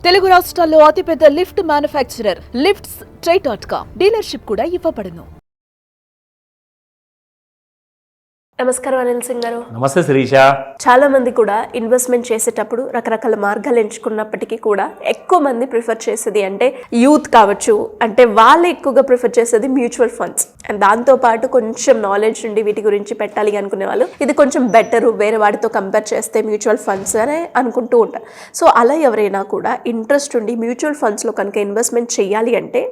తెలుగు రాష్ట్రాల్లో అతిపెద్ద lift manufacturer lifts ట్రై.com dealership కూడా ఇవ్వబడును. నమస్కారం అనిల్ సింగ్ గారు. నమస్తే శిరీష. చాలా మంది కూడా ఇన్వెస్ట్మెంట్ చేసేటప్పుడు రకరకాల మార్గాలు ఎంచుకున్నప్పటికీ కూడా ఎక్కువ మంది ప్రిఫర్ చేసేది అంటే యూత్ కావచ్చు, అంటే వాళ్ళు ఎక్కువగా ప్రిఫర్ చేసేది మ్యూచువల్ ఫండ్స్. అండ్ దాంతోపాటు కొంచెం నాలెడ్జ్ ఉండి వీటి గురించి పెట్టాలి అనుకునే వాళ్ళు ఇది కొంచెం బెటరు వేరే వాటితో కంపేర్ చేస్తే మ్యూచువల్ ఫండ్స్ అని అనుకుంటూ ఉంటారు. సో అలా ఎవరైనా కూడా ఇంట్రెస్ట్ ఉండి మ్యూచువల్ ఫండ్స్లో కనుక ఇన్వెస్ట్మెంట్ చేయాలి అంటే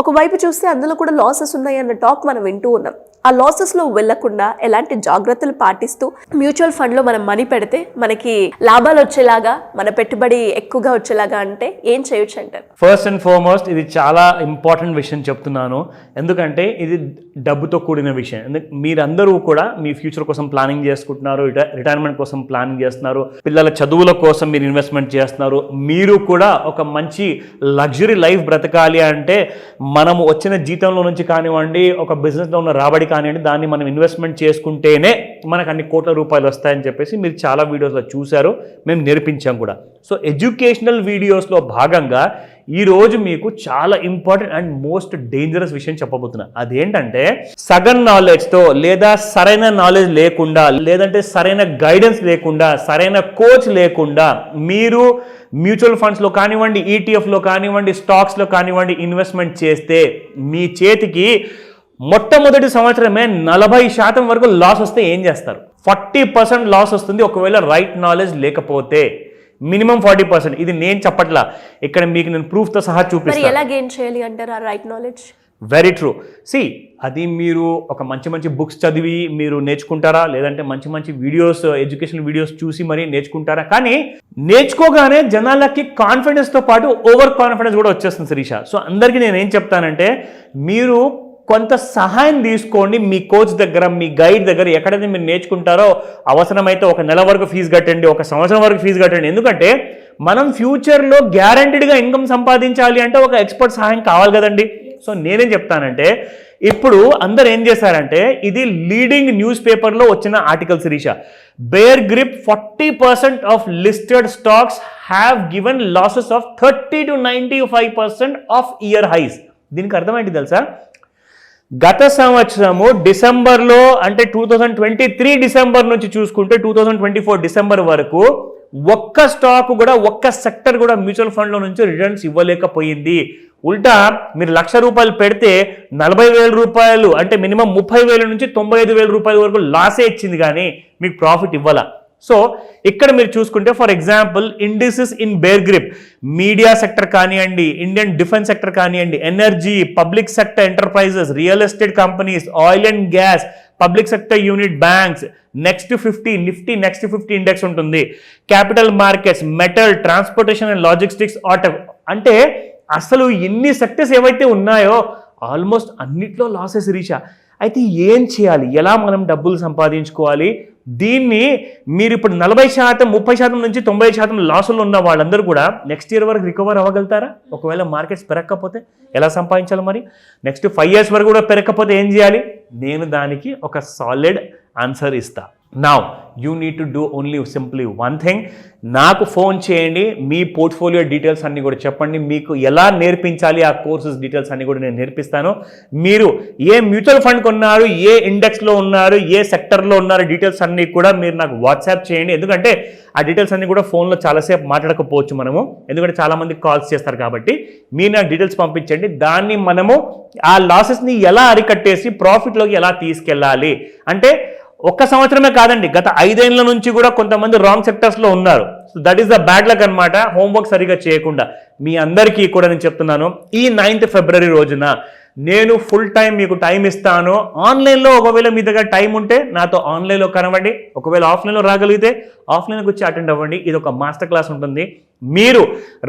ఒకవైపు చూస్తే అందులో కూడా లాసెస్ ఉన్నాయి అన్న టాక్ మనం వింటూ ఉన్నాం. ఆ లాసెస్లో వెళ్లకుండా ఎలాంటి జాగ్రత్తలు పాటిస్తూ మ్యూచువల్ ఫండ్లో మనం మనీ పెడితే మనకి లాభాలు వచ్చేలాగా, మన పెట్టుబడి ఎక్కువగా వచ్చేలాగా అంటే ఏం చేయొచ్చు అంటారు? ఫస్ట్ అండ్ ఫార్మోస్ట్ ఇది చాలా ఇంపార్టెంట్ విషయం చెప్తున్నాను, ఎందుకంటే ఇది డబ్బుతో కూడిన విషయం. మీరందరూ కూడా మీ ఫ్యూచర్ కోసం ప్లానింగ్ చేసుకుంటున్నారు, రిటైర్మెంట్ కోసం ప్లానింగ్ చేస్తున్నారు, పిల్లల చదువుల కోసం మీరు ఇన్వెస్ట్మెంట్ చేస్తున్నారు. మీరు కూడా ఒక మంచి లగ్జరీ లైఫ్ బ్రతకాలి అంటే మనము వచ్చిన జీతంలో నుంచి కానివ్వండి, ఒక బిజినెస్లో ఉన్న రాబడి కానివ్వండి, దాన్ని మనం ఇన్వెస్ట్మెంట్ చేసుకుంటేనే మనకు అన్ని కోట్ల రూపాయలు వస్తాయని చెప్పేసి మీరు చాలా వీడియోస్లో చూశారు, మేము నేర్పించాం కూడా. సో ఎడ్యుకేషనల్ వీడియోస్లో భాగంగా ఈరోజు మీకు చాలా ఇంపార్టెంట్ అండ్ మోస్ట్ డేంజరస్ విషయం చెప్పబోతున్నా. అదేంటంటే సగం నాలెడ్జ్తో లేదా సరైన నాలెడ్జ్ లేకుండా, లేదంటే సరైన గైడెన్స్ లేకుండా, సరైన కోచ్ లేకుండా మీరు మ్యూచువల్ ఫండ్స్లో కానివ్వండి, ఈటీఎఫ్లో కానివ్వండి, స్టాక్స్లో కానివ్వండి ఇన్వెస్ట్మెంట్ చేస్తే మీ చేతికి మొట్టమొదటి సంవత్సరమే 40% వరకు లాస్ వస్తే ఏం చేస్తారు? 40% లాస్ వస్తుంది ఒకవేళ రైట్ నాలెడ్జ్ లేకపోతే. మినిమం 40%. ఇది నేను చెప్పట్లా, ఇక్కడ మీకు నేను ప్రూఫ్తో సహా చూపిస్తాను. ఎలా గెయిన్ చేయాలి అంటారు ఆ రైట్ నాలెడ్జ్? Very true. అది మీరు ఒక మంచి మంచి బుక్స్ చదివి మీరు నేర్చుకుంటారా, లేదంటే మంచి మంచి వీడియోస్, ఎడ్యుకేషన్ వీడియోస్ చూసి మరీ నేర్చుకుంటారా? కానీ నేర్చుకోగానే జనాలకి కాన్ఫిడెన్స్తో పాటు ఓవర్ కాన్ఫిడెన్స్ కూడా వచ్చేస్తుంది శిరీష. సో అందరికీ నేను ఏం చెప్తానంటే మీరు కొంత సహాయం తీసుకోండి మీ కోచ్ దగ్గర, మీ గైడ్ దగ్గర. ఎక్కడైతే మీరు నేర్చుకుంటారో అవసరమైతే ఒక నెల వరకు ఫీజు కట్టండి, ఒక సంవత్సరం వరకు ఫీజు కట్టండి. ఎందుకంటే మనం ఫ్యూచర్లో గ్యారంటీడ్గా ఇన్కమ్ సంపాదించాలి అంటే ఒక ఎక్స్పర్ట్ సహాయం కావాలి కదండి. సో నేనేం చెప్తానంటే ఇప్పుడు అందరు ఏం చేశారంటే ఇది లీడింగ్ న్యూస్ పేపర్లో వచ్చిన article Sirisha. Bear grip 40% of listed stocks have given losses of 30 to 95% of year highs. దీనికి అర్థమేంటి తెలుసా? గత సంవత్సరము డిసెంబర్లో, అంటే 2023 డిసెంబర్ నుంచి చూసుకుంటే 2024 డిసెంబర్ వరకు ఒక్క స్టాక్ కూడా, ఒక్క సెక్టర్ కూడా మ్యూచువల్ ఫండ్లో నుంచి రిటర్న్స్ ఇవ్వలేకపోయింది. ఉల్టా మీరు ₹1,00,000 పెడితే 40,000 రూపాయలు, అంటే మినిమం 30,000 నుంచి 95,000 రూపాయల వరకు లాసే ఇచ్చింది, కానీ మీకు ప్రాఫిట్ ఇవ్వాల. సో ఇక్కడ మీరు చూసుకుంటే for example indices in bear grip media sector కానివ్వండి, ఇండియన్ డిఫెన్స్ సెక్టర్ కానివ్వండి, energy, public sector enterprises, real estate companies, oil and gas, public sector unit banks, next 50 Nifty next 50 index ఉంటుంది, capital markets, metal, transportation and logistics, auto. అంటే అసలు ఎన్ని sectors ఏవైతే ఉన్నాయో almost అన్నిట్లో losses Richa. అయితే ఏం చేయాలి, ఎలా మనం డబ్బులు సంపాదించుకోవాలి? దీన్ని మీరు ఇప్పుడు 40%, 30% నుంచి 90% లాసులు ఉన్న వాళ్ళందరూ కూడా నెక్స్ట్ ఇయర్ వరకు రికవర్ అవ్వగలుగుతారా? ఒకవేళ మార్కెట్స్ పెరగకపోతే ఎలా సంపాదించాలి? మరి నెక్స్ట్ 5 years వరకు కూడా పెరగకపోతే ఏం చేయాలి? నేను దానికి ఒక సాలిడ్ ఆన్సర్ ఇస్తా. Now you need to do only simply one thing. నాకు ఫోన్ చేయండి, మీ పోర్ట్ఫోలియో డీటెయిల్స్ అన్నీ కూడా చెప్పండి, మీకు ఎలా నేర్పించాలి ఆ కోర్సెస్ డీటెయిల్స్ అన్నీ కూడా నేను నేర్పిస్తాను. మీరు ఏ మ్యూచువల్ ఫండ్ కొన్నారు, ఏ ఇండెక్స్లో ఉన్నారు, ఏ సెక్టర్లో ఉన్నారు, డీటెయిల్స్ అన్నీ కూడా మీరు నాకు వాట్సాప్ చేయండి. ఎందుకంటే ఆ డీటెయిల్స్ అన్నీ కూడా ఫోన్లో చాలాసేపు మాట్లాడకపోవచ్చు మనము, ఎందుకంటే చాలామంది కాల్స్ చేస్తారు. కాబట్టి మీరు నాకు డీటెయిల్స్ పంపించండి, దాన్ని మనము ఆ లాసెస్ని ఎలా అరికట్టేసి ప్రాఫిట్లోకి ఎలా తీసుకెళ్ళాలి. అంటే ఒక్క సంవత్సరమే కాదండి, గత 5 ఏళ్ల నుంచి కూడా కొంతమంది రాంగ్ సెక్టర్స్లో ఉన్నారు. So that is the bad luck అనమాట, హోంవర్క్ సరిగా చేయకుండా. మీ అందరికీ కూడా నేను చెప్తున్నాను, ఈ 9th February రోజున నేను ఫుల్ టైం మీకు టైం ఇస్తాను. ఆన్లైన్లో ఒకవేళ మీ దగ్గర టైం ఉంటే నాతో ఆన్లైన్లో కనవండి, ఒకవేళ ఆఫ్లైన్లో రాగలిగితే ఆఫ్లైన్కి వచ్చి అటెండ్ అవ్వండి. ఇది ఒక మాస్టర్ క్లాస్ ఉంటుంది. మీరు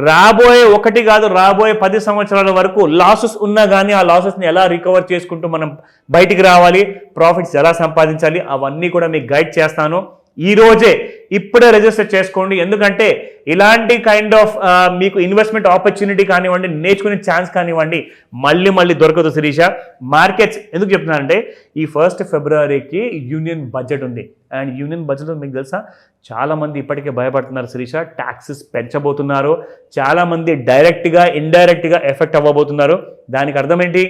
రాబోయే 1 కాదు, రాబోయే 10 సంవత్సరాల వరకు లాసెస్ ఉన్నా కానీ ఆ లాసెస్ని ఎలా రికవర్ చేసుకుంటూ మనం బయటికి రావాలి, ప్రాఫిట్స్ ఎలా సంపాదించాలి, అవన్నీ కూడా మీకు గైడ్ చేస్తాను. ఈ రోజే ఇప్పుడే రిజిస్టర్ చేసుకోండి. ఎందుకంటే ఇలాంటి కైండ్ ఆఫ్ మీకు ఇన్వెస్ట్మెంట్ ఆపర్చునిటీ కానివ్వండి, నేర్చుకునే ఛాన్స్ కానివ్వండి మళ్ళీ దొరకదు శిరీష. మార్కెట్స్ ఎందుకు చెప్తున్నానంటే ఈ 1st ఫిబ్రవరికి యూనియన్ బడ్జెట్ ఉంది. అండ్ యూనియన్ బడ్జెట్లో మీకు తెలుసా చాలామంది ఇప్పటికే భయపడుతున్నారు శిరీష. ట్యాక్సెస్ పెంచబోతున్నారు, చాలామంది డైరెక్ట్గా ఇండైరెక్ట్గా ఎఫెక్ట్ అవ్వబోతున్నారు. దానికి అర్థం ఏంటి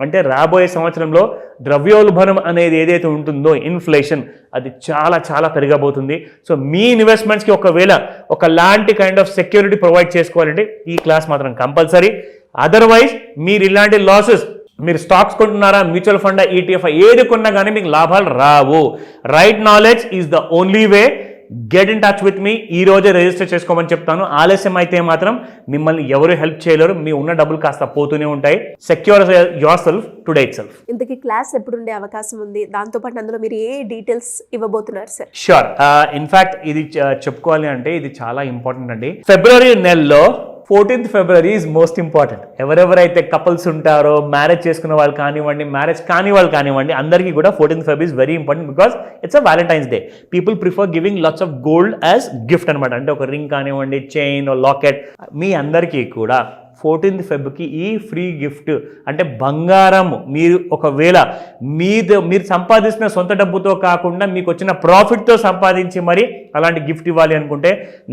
అంటే రాబోయే సంవత్సరంలో ద్రవ్యోల్బణం అనేది ఏదైతే ఉంటుందో ఇన్ఫ్లేషన్ అది చాలా పెరగబోతుంది. సో మీ ఇన్వెస్ట్మెంట్స్కి ఒకవేళ ఒకలాంటి కైండ్ ఆఫ్ సెక్యూరిటీ ప్రొవైడ్ చేసుకోవాలంటే ఈ క్లాస్ మాత్రం కంపల్సరీ. అదర్వైజ్ మీరు ఇలాంటి లాసెస్ మీరు స్టాక్స్ కొంటున్నారా, మ్యూచువల్ ఫండ్, ETF ఏది కొన్నా కానీ మీకు లాభాలు రావు. Right knowledge is the only way. Get in touch with me. ఈ రోజే రిజిస్టర్ చేసుకోమని చెప్తాను. ఆలస్యం అయితే మాత్రం మిమ్మల్ని ఎవరు హెల్ప్ చేయలేరు. మీ ఉన్న డబ్బులు కాస్త పోతూనే ఉంటాయి. Secure your self today it self. ఇంతకీ క్లాస్ ఎప్పుడు ఉండే అవకాశం ఉంది? దాంతోపాటు అందులో మీరు ఏ డీటెయిల్స్ ఇవ్వబోతున్నారు సార్? షూర్. ఇన్ఫాక్ట్ ఇది చెప్పుకోవాలి అంటే ఇది చాలా ఇంపార్టెంట్ అండి. ఫిబ్రవరి నెలలో 14th February is most important. ఎవరెవరైతే కపుల్స్ ఉంటారో, మ్యారేజ్ చేసుకున్న వాళ్ళు కానివ్వండి, మ్యారేజ్ కాని వాళ్ళు కానివ్వండి, అందరికీ కూడా 14th February is very important because it's a Valentine's day. People prefer giving lots of gold as gift అనమాట. అంటే ఒక రింగ్ కానివ్వండి, చైన్, లాకెట్. మీ అందరికీ కూడా 14th ఫెబ్కి ఈ ఫ్రీ గిఫ్ట్ అంటే బంగారం మీరు ఒకవేళ మీరు సంపాదిస్తున్న సొంత డబ్బుతో కాకుండా మీకు వచ్చిన ప్రాఫిట్తో సంపాదించి మరి అలాంటి గిఫ్ట్ ఇవ్వాలి అనుకుంటే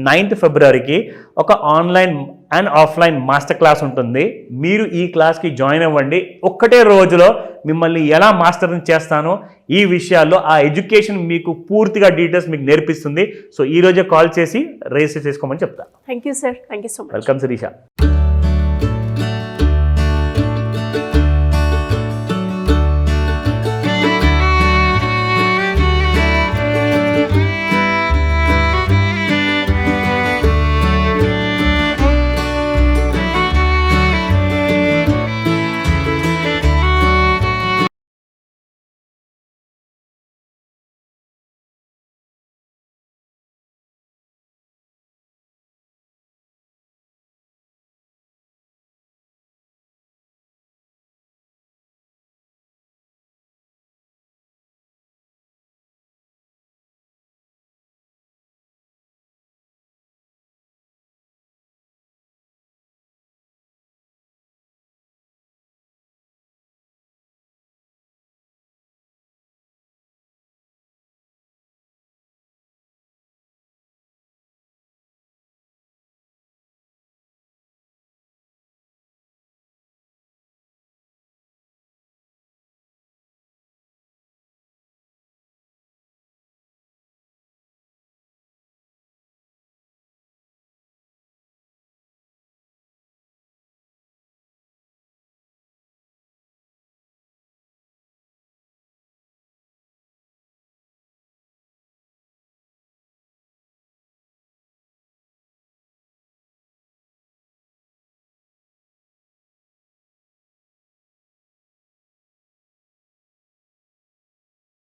9th ఫిబ్రవరికి ఒక online and offline master class ఉంటుంది. మీరు ఈ క్లాస్కి జాయిన్ అవ్వండి. ఒక్కటే రోజులో మిమ్మల్ని ఎలా మాస్టరింగ్ చేస్తానో ఈ విషయాల్లో ఆ ఎడ్యుకేషన్ మీకు పూర్తిగా డీటెయిల్స్ మీకు నేర్పిస్తుంది. సో ఈ రోజే కాల్ చేసి రిజిస్టర్ చేసుకోమని చెప్తాను. Thank you sir. Thank you so much. Welcome Sirisha.